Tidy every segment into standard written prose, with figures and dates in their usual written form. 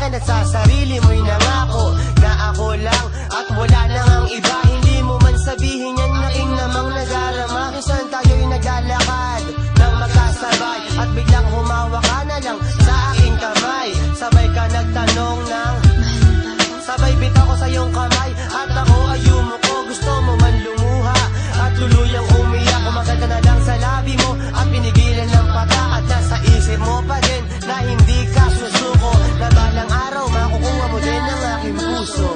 akin at sa sarili mo'y nangako na ako lang at wala nang ang iba. Hindi mo man sabihin yan na ing namang nagarama. Minsan tayo'y naglalakad nang magkasabay at biglang humawa ka na lang sa aking kamay. Sabay ka nagtanong ng sabay bitaw ko sa iyong kamay at ako ay yumuko. Gusto mo man lumuha at tuluyang umiyak. Kumagal ka na lang sa labi mo at pinigilan ng patak. At nasa isip mo pa din na hindi ka susuko, na balang araw makukuha mo din ang aking puso.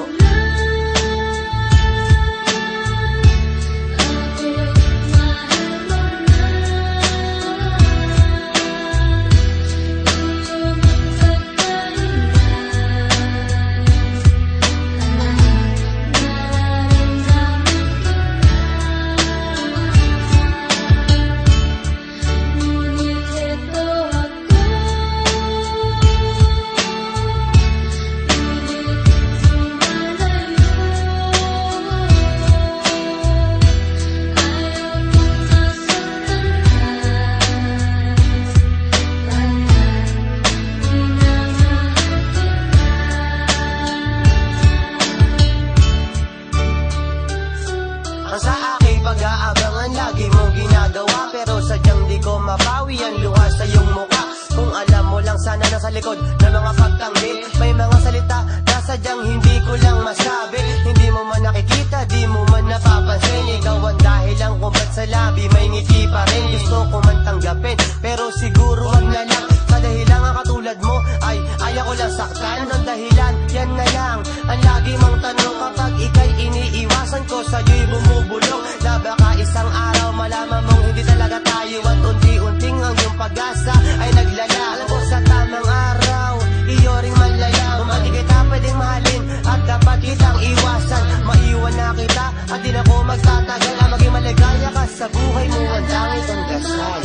Sa aking pag-aabangan lagi mong ginagawa, pero sadyang di ko mapawi ang luha sa iyong mukha. Kung alam mo lang sana nasa likod ng mga pagtanggi may mga salita na sadyang hindi ko lang masabi. Hindi mo man nakikita, di mo man napapansin. Ikaw ang dahilan kung ba't sa labi may ngiti pa rin. Gusto ko man tanggapin, pero siguro wag na lang. Sa dahilan nga katulad mo ay ayaw ko lang saktan. Anong dahilan? Yan na lang ang lagi mong tanong kapag ika'y iniiwasan ko. Sa'yo'y bumubulong na baka isang araw malaman mong hindi talaga tayo at unti-unting ang iyong pag-asa ay naglala. Alam ko sa tamang araw iyo ring malaya. Kung di kita pwedeng mahalin at dapat kitang iwasan, maiwan na kita at di na ko magtatagal. Ang maging maligaya ka sa buhay mo ang tanging kong dasal.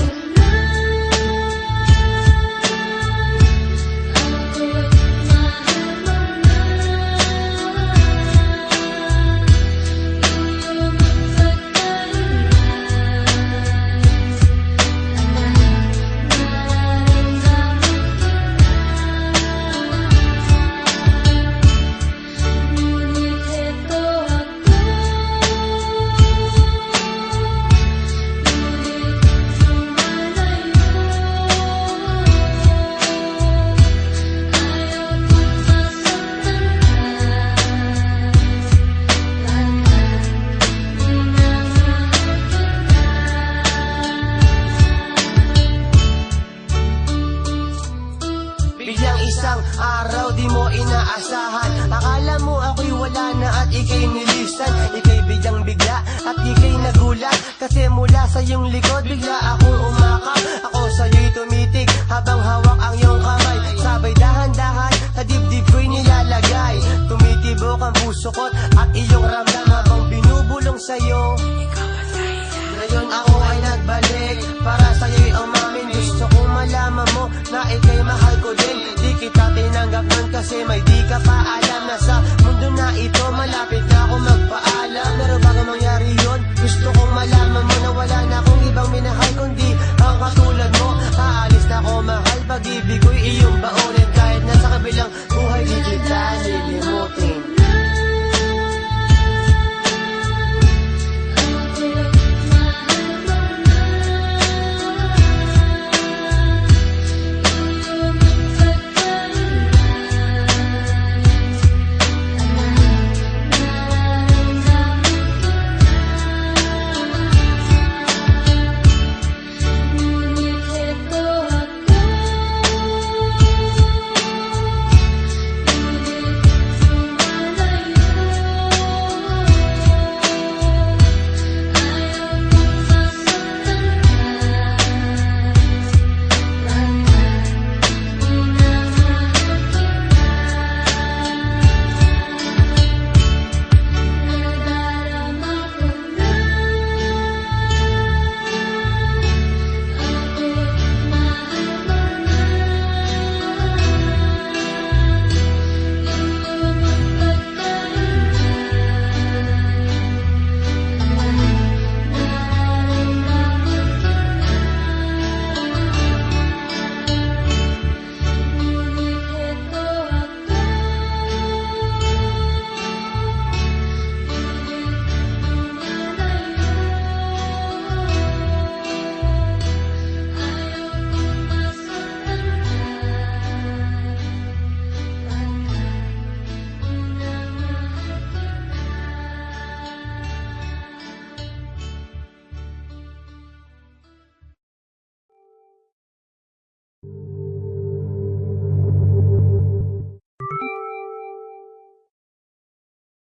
Isang araw di mo inaasahan, akala mo ako'y wala na at ika'y nilisan. Ika'y biglang bigla at ika'y nagulat, kasi mula sa iyong likod bigla akong umakap. Ako sa'yo'y tumitig habang hawak